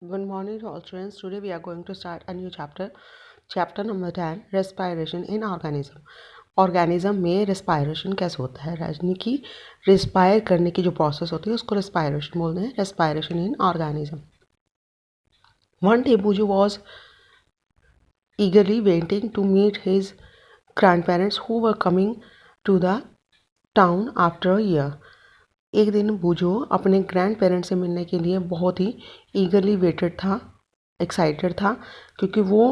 Good morning to all students. Today we are going to start a new chapter. Chapter number 10, respiration in organism. Organism में respiration कैसे होता है, यानी कि respire करने की जो प्रोसेस होती है उसको रेस्पायरेशन बोलते हैं. Respiration in organism. One day Buju was eagerly waiting to meet his grandparents who were coming to the town after a year. एक दिन बुजो अपने ग्रैंड पेरेंट्स से मिलने के लिए बहुत ही ईगरली वेटेड था, एक्साइटेड था, क्योंकि वो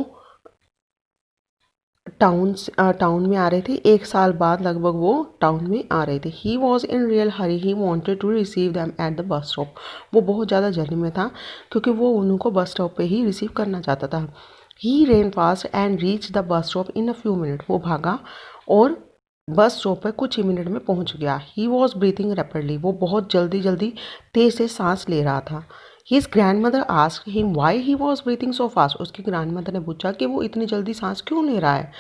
टाउन में आ रहे थे. एक साल बाद लगभग वो टाउन में आ रहे थे. He was in real hurry. He wanted to receive them at the bus stop. वो बहुत ज़्यादा जल्दी में था क्योंकि वो उनको बस स्टॉप पे ही रिसीव करना चाहता था. He ran fast and reach the bus stop in a few minutes. वो भागा और बस स्टॉप पर कुछ ही मिनट में पहुंच गया. He was breathing rapidly. वो बहुत जल्दी तेज से सांस ले रहा था. His grand mother asked him why he was breathing so fast. उसकी ग्रैंड मदर ने पूछा कि वो इतनी जल्दी सांस क्यों ले रहा है.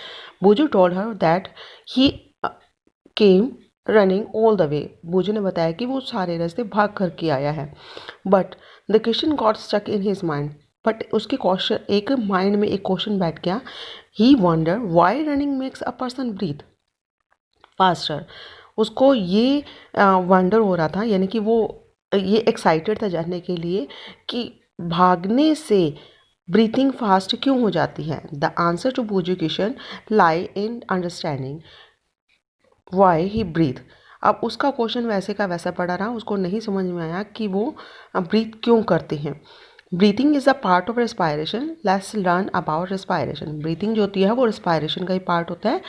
Buju told her that he came running all the way. Buju ने बताया कि वो सारे रास्ते भाग करके आया है. But the question got stuck in his mind. But उसके क्वेश्चन एक माइंड में एक क्वेश्चन बैठ गया. He wonder why running makes a person breathe faster. उसको ये वंडर हो रहा था, यानी कि वो ये एक्साइटेड था जानने के लिए कि भागने से ब्रीथिंग फास्ट क्यों हो जाती है. The answer to Buju question lie in understanding why he breathe. अब उसका क्वेश्चन वैसे का वैसा पड़ा रहा. उसको नहीं समझ में आया कि वो ब्रीथ क्यों करते हैं. Breathing is a part of respiration. Let's learn about respiration. Breathing जो होती है वो रेस्पायरेशन का ही पार्ट होता है.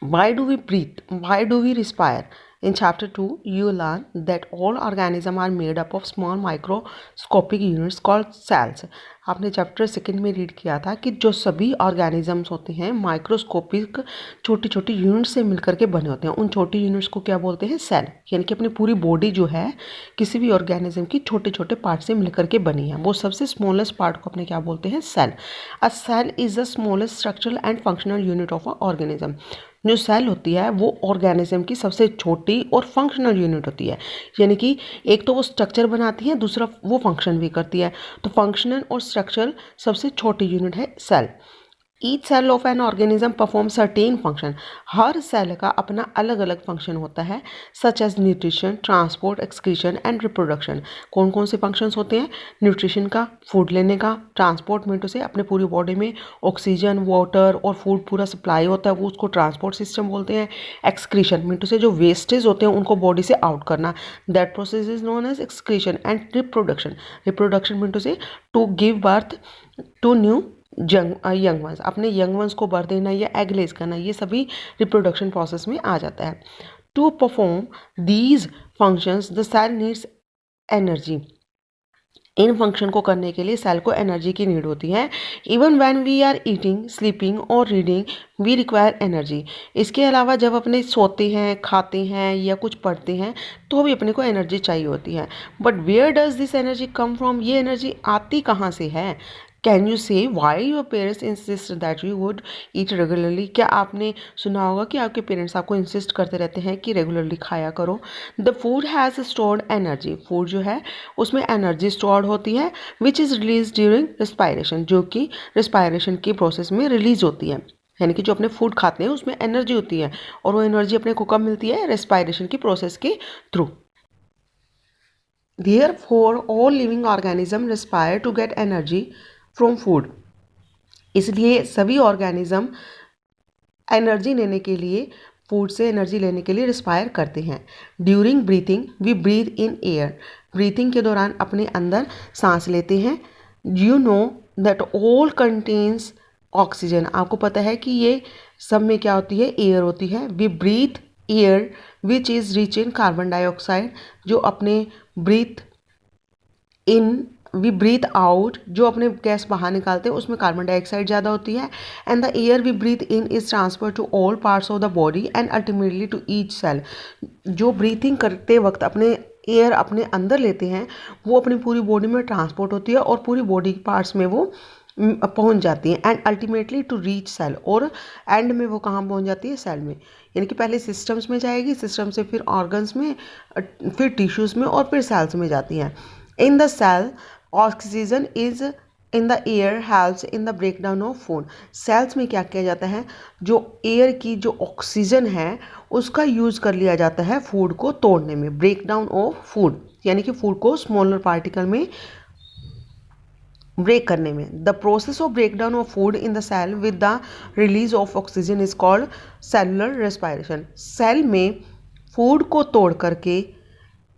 Why do we breathe? Why do we respire? In chapter 2, you learn that all organisms are made up of small microscopic units called cells. आपने chapter second में read किया था कि जो सभी ऑर्गेनिजम्स होते हैं माइक्रोस्कोपिक छोटी छोटी यूनिट्स से मिलकर के बने होते हैं. उन छोटी यूनिट्स को क्या बोलते हैं? सेल. यानी कि अपनी पूरी बॉडी जो है किसी भी ऑर्गेनिज्म की छोटे छोटे पार्ट से मिलकर के बनी है. वो सबसे स्मॉलेस्ट पार्ट को अपने क्या बोलते हैं? Cell. A cell is the smallest structural and functional unit of a organism. जो सेल होती है वो ऑर्गेनिज्म की सबसे छोटी और फंक्शनल यूनिट होती है. यानी कि एक तो वो स्ट्रक्चर बनाती है, दूसरा वो फंक्शन भी करती है. तो फंक्शनल और स्ट्रक्चरल सबसे छोटी यूनिट है cell. Each cell of an organism perform certain function. हर सेल का अपना अलग अलग फंक्शन होता है. Such as nutrition, transport, excretion and reproduction. कौन कौन से फंक्शंस होते हैं? न्यूट्रिशन का, फूड लेने का, ट्रांसपोर्ट मीटू से अपने पूरी बॉडी में ऑक्सीजन, वाटर और फूड पूरा सप्लाई होता है, वो उसको ट्रांसपोर्ट सिस्टम बोलते हैं. एक्सक्रीशन मीटू से जो वेस्टेज होते हैं उनको बॉडी से आउट करना, that process is known as excretion. And reproduction. Reproduction मीटू से to give birth to new young ones. अपने यंग वंस को बर्थ देना या एग लेस करना, ये सभी रिप्रोडक्शन प्रोसेस में आ जाता है. To perform these functions the cell needs energy. इन फंक्शन को करने के लिए सेल को एनर्जी की नीड होती है. Even when we are eating, sleeping और रीडिंग वी रिक्वायर एनर्जी. इसके अलावा जब अपने सोते हैं, खाते हैं या कुछ पढ़ते हैं तो भी अपने को एनर्जी चाहिए होती है. But where does this energy come from. ये एनर्जी आती कहाँ से है? Can you say why your parents insist that you would eat regularly. क्या आपने सुना होगा कि आपके पेरेंट्स आपको इंसिस्ट करते रहते हैं कि रेगुलरली खाया करो. The food has stored energy. Food जो है उसमें एनर्जी स्टोर्ड होती है which is release during respiration, जो कि रिस्पायरेशन की प्रोसेस में रिलीज होती है. यानी कि जो अपने फूड खाते हैं उसमें एनर्जी होती है और वो एनर्जी अपने को कब मिलती है? रेस्पायरेशन की प्रोसेस के through. Therefore, all living organisms respire to get energy from food. इसलिए सभी ऑर्गेनिज्म एनर्जी लेने के लिए, फूड से एनर्जी लेने के लिए रिस्पायर करते हैं. During breathing we breathe in air. Breathing के दौरान अपने अंदर सांस लेते हैं. You know that all contains oxygen. आपको पता है कि ये सब में क्या होती है? एयर होती है. We breathe air which is rich in carbon dioxide. जो अपने breathe in we breathe out, जो अपने गैस बाहर निकालते हैं उसमें कार्बन डाइऑक्साइड ज़्यादा होती है. And the air we breathe in is transfer to all parts of the body and ultimately to each cell. जो ब्रीथिंग करते वक्त अपने एयर अपने अंदर लेते हैं वो अपनी पूरी बॉडी में ट्रांसपोर्ट होती है और पूरी बॉडी पार्ट्स में वो पहुंच जाती हैं. And ultimately to reach cell. और एंड में वो कहाँ पहुंच जाती है? सेल में. यानी कि पहले सिस्टम्स में जाएगी, सिस्टम से फिर ऑर्गन्स में, फिर टिश्यूज़ में और फिर सेल्स में जाती हैं. In the cell, oxygen is in the air helps in the break down of food. Cells में क्या किया जाता है, जो एयर की जो ऑक्सीजन है उसका यूज़ कर लिया जाता है फूड को तोड़ने में, ब्रेक डाउन ऑफ फूड, यानी कि फूड को स्मॉलर पार्टिकल में ब्रेक करने में। The process of break down of food in the cell with the release of oxygen is called cellular respiration. Cell में फूड को तोड़ करके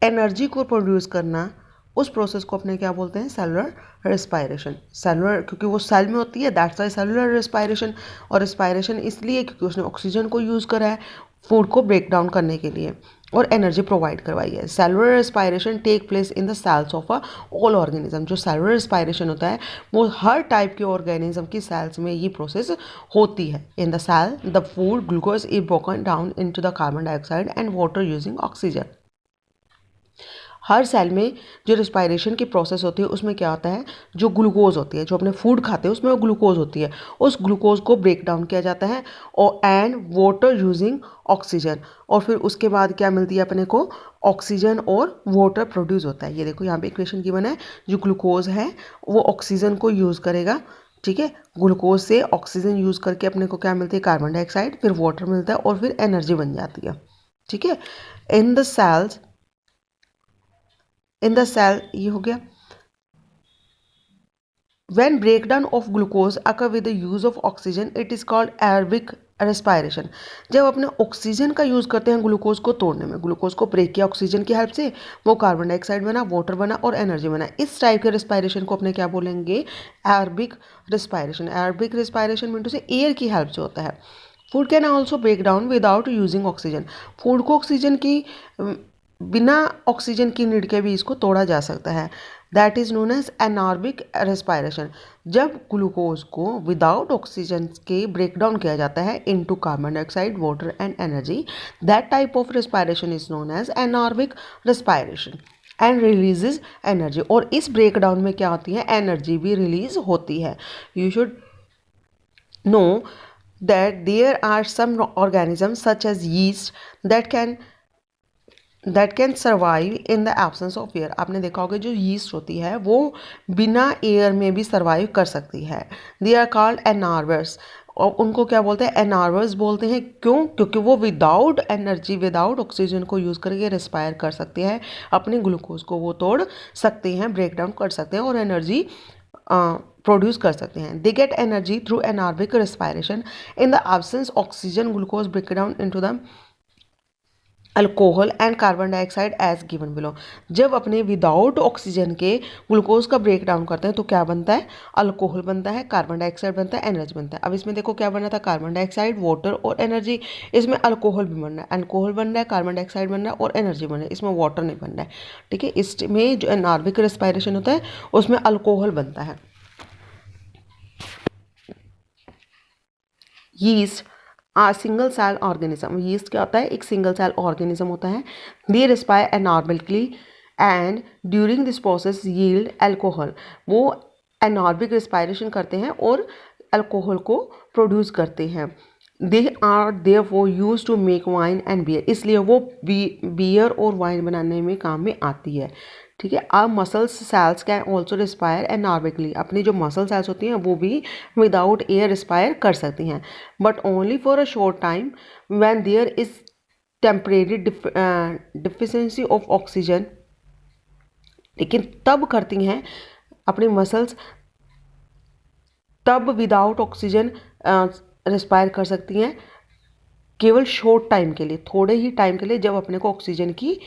एनर्जी को प्रोड्यूस करना, उस प्रोसेस को अपने क्या बोलते हैं, सेलुलर रेस्पायरेशन। सेलुलर क्योंकि वो सेल में होती है, दैट्स वाई सेलुलर रेस्पायरेशन। और रेस्पायरेशन इसलिए क्योंकि उसने ऑक्सीजन को यूज़ करा है फूड को ब्रेक डाउन करने के लिए और एनर्जी प्रोवाइड करवाई है। Cellular respiration take place in the cells of a all organism. जो सेलुलर रेस्पायरेशन होता है वो हर टाइप के ऑर्गेनिज्म की सेल्स में ये प्रोसेस होती है। In the cell the food glucose is broken down into the carbon dioxide and water using oxygen. हर सेल में जो रिस्पायरेशन की प्रोसेस होती है उसमें क्या होता है, जो ग्लूकोज होती है, जो अपने फूड खाते हैं उसमें वो ग्लूकोज होती है, उस ग्लूकोज को ब्रेक डाउन किया जाता है और एंड वाटर यूजिंग ऑक्सीजन। और फिर उसके बाद क्या मिलती है अपने को, ऑक्सीजन और वाटर प्रोड्यूस होता है। ये देखो यहाँ पे इक्वेशन गिवन है, जो ग्लूकोज है वो ऑक्सीजन को यूज़ करेगा, ठीक है, ग्लूकोज से ऑक्सीजन यूज़ करके अपने को क्या मिलती है, कार्बन डाइऑक्साइड, फिर वाटर मिलता है और फिर एनर्जी बन जाती है, ठीक है। In the cells, in the cell, ये हो गया। When breakdown of glucose occur with the use of oxygen, it is called aerobic respiration। जब अपने ऑक्सीजन का यूज़ करते हैं ग्लूकोज को तोड़ने में, ग्लूकोज को ब्रेक किया ऑक्सीजन की हेल्प से, वो कार्बन डाइऑक्साइड बना, वाटर बना और एनर्जी बना। इस टाइप के रिस्पायरेशन को अपने क्या बोलेंगे, aerobic respiration. Aerobic respiration mean to say air की हेल्प से होता है। Food can also break down without using oxygen. Food को ऑक्सीजन की बिना ऑक्सीजन की नीड के भी इसको तोड़ा जा सकता है। That is known as anaerobic respiration. जब ग्लूकोज को विदाउट ऑक्सीजन के ब्रेक डाउन किया जाता है into carbon dioxide, water and energy, that type of respiration is known as anaerobic respiration and releases energy. और इस ब्रेक डाउन में क्या होती है, एनर्जी भी रिलीज होती है। You should know that there are some organisms such as yeast that can survive in the absence of air। आपने देखा होगा जो yeast होती है वो बिना एयर में भी सर्वाइव कर सकती है। they are called anaerobes। और उनको क्या बोलते हैं, एनारोबस बोलते हैं। क्यों, क्योंकि वो विदाउट एनर्जी, विदाउट ऑक्सीजन को यूज़ करके रेस्पायर कर सकते हैं, अपने ग्लूकोज को वो तोड़ सकते हैं, ब्रेक डाउन कर सकते हैं और एनर्जी प्रोड्यूस कर सकते हैं। They get energy through anaerobic respiration. In the absence oxygen glucose break down into the alcohol and carbon dioxide as given below. जब अपने विदाउट ऑक्सीजन के ग्लूकोज का ब्रेक डाउन करते हैं तो क्या बनता है, अल्कोहल बनता है, कार्बन डाइऑक्साइड बनता है, एनर्जी बनता है। अब इसमें देखो क्या बना था, कार्बन डाइऑक्साइड, वाटर और एनर्जी। इसमें अल्कोहल भी बन रहा है, अल्कोहल बन रहा है, कार्बन डाइऑक्साइड बन रहा है और एनर्जी बन रहा है, इसमें वाटर नहीं बन रहा है, ठीक है। इसमें जो एनारोबिक रेस्पायरेशन होता है उसमें अल्कोहल बनता है। Yeast single cell organism. Yeast क्या होता है, एक सिंगल सेल ऑर्गेनिज्म होता है। They respire anaerobically and during this process yield alcohol. वो एनारोबिक रेस्पायरेशन करते हैं और अल्कोहल को प्रोड्यूस करते हैं। They are therefore used to make wine and beer. इसलिए वो बियर और वाइन बनाने में काम में आती है, ठीक है। Our muscles cells can also respire anaerobically. अपनी जो मसल सेल्स होती हैं वो भी विदाउट एयर रिस्पायर कर सकती हैं, but only for a short time when there is temporary deficiency of oxygen. लेकिन तब करती हैं अपनी मसल्स, तब विदाउट ऑक्सीजन रिस्पायर कर सकती हैं केवल शॉर्ट टाइम के लिए, थोड़े ही टाइम के लिए, जब अपने को ऑक्सीजन की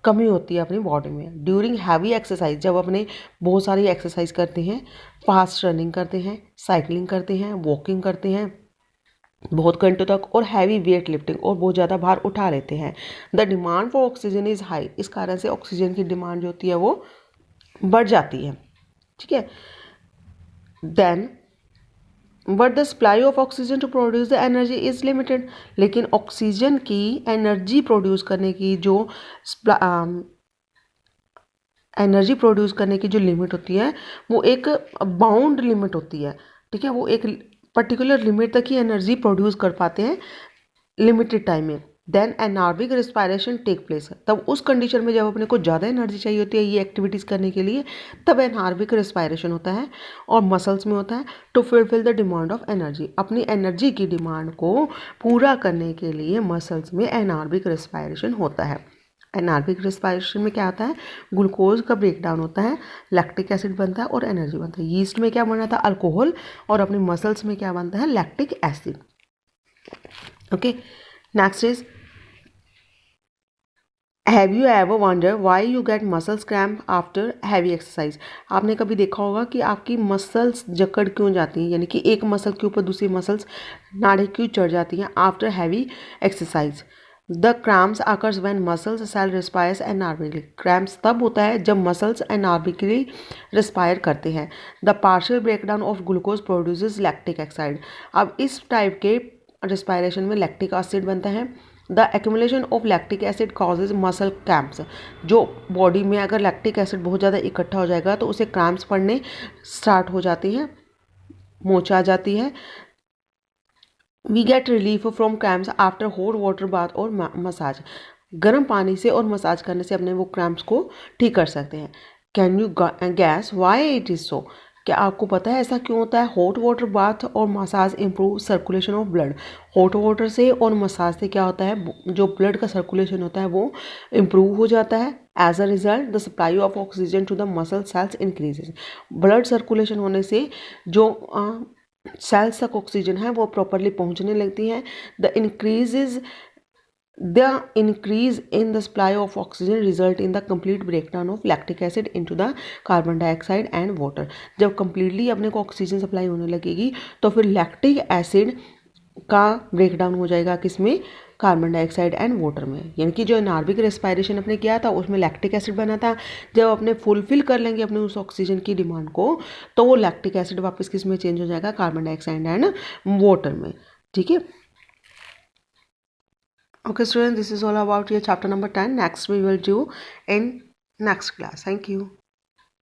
कमी होती है अपनी बॉडी में। ड्यूरिंग हैवी एक्सरसाइज, जब अपने बहुत सारी एक्सरसाइज करते हैं, फास्ट रनिंग करते हैं, साइकिलिंग करते हैं, वॉकिंग करते हैं बहुत घंटों तक, और हैवी वेट लिफ्टिंग और बहुत ज़्यादा भार उठा लेते हैं, the demand for oxygen is high. इस कारण से ऑक्सीजन की डिमांड जो होती है वो बढ़ जाती है, ठीक है। Then but the supply of oxygen to produce the energy is limited. लेकिन ऑक्सीजन की एनर्जी प्रोड्यूस करने की जो एनर्जी प्रोड्यूस करने की जो लिमिट होती है वो एक बाउंड लिमिट होती है, ठीक है। वो एक पर्टिकुलर लिमिट तक ही एनर्जी प्रोड्यूस कर पाते हैं लिमिटेड टाइम में। Then anaerobic respiration take place. तब उस कंडीशन में जब अपने को ज़्यादा एनर्जी चाहिए होती है ये एक्टिविटीज़ करने के लिए, तब एनार्बिक रिस्पायरेशन होता है और मसल्स में होता है to fulfil the demand of energy. अपनी एनर्जी की डिमांड को पूरा करने के लिए मसल्स में एनार्बिक रिस्पायरेशन होता है। एनार्बिक रिस्पायरेशन में क्या होता है, ग्लूकोज का ब्रेकडाउन होता है, लैक्टिक एसिड बनता है और एनर्जी बनता है। यीस्ट में क्या बना था, अल्कोहल, और अपने मसल्स में क्या बनता है, lactic acid. Okay, next is have you ever wonder why you get muscles cramp after heavy exercise. आपने कभी देखा होगा कि आपकी मसल्स जकड़ क्यों जाती हैं, यानी कि एक मसल के ऊपर दूसरी मसल्स नाड़े क्यों चढ़ जाती हैं after heavy exercise. The cramps occurs when muscles cell respires anaerobically. Cramps तब होता है जब मसल्स एनार्बिकली रिस्पायर करते हैं। The partial breakdown of glucose produces lactic acid. अब इस टाइप के रिस्पायरेशन में लैक्टिक एसिड बनता है। The accumulation of lactic acid causes muscle cramps. जो बॉडी में अगर लैक्टिक एसिड बहुत ज़्यादा इकट्ठा हो जाएगा तो उसे क्रैम्प्स पड़ने स्टार्ट हो जाती हैं, मोच आ जाती है। We get relief from cramps after hot water bath और मसाज। गर्म पानी से और मसाज करने से अपने वो क्रैम्प्स को ठीक कर सकते हैं। Can you gas why it is so. क्या आपको पता है ऐसा क्यों होता है। हॉट वाटर बाथ और massage improve circulation of blood. Hot water से और मसाज से क्या होता है, जो ब्लड का सर्कुलेशन होता है वो इम्प्रूव हो जाता है। As a result the supply of oxygen to the muscle cells increases. Blood circulation होने से जो सेल्स तक ऑक्सीजन है वो प्रॉपरली पहुंचने लगती हैं। The increase in the supply of oxygen result in the complete breakdown of lactic acid into the carbon dioxide and water। जब completely अपने को ऑक्सीजन सप्लाई होने लगेगी तो फिर लैक्टिक एसिड का ब्रेकडाउन हो जाएगा किसमें, कार्बन डाइऑक्साइड एंड वाटर में। यानी कि जो एनार्बिक रेस्पायरेशन अपने किया था उसमें लैक्टिक एसिड बना था। जब अपने फुलफिल कर लेंगे अपने उस ऑक्सीजन की डिमांड को तो वो लैक्टिक एसिड वापस किस में चेंज हो जाएगा, कार्बन डाइऑक्साइड एंड वाटर में। ठीक है। Okay students, this is all about your chapter number 10. Next we will do in next class. Thank you.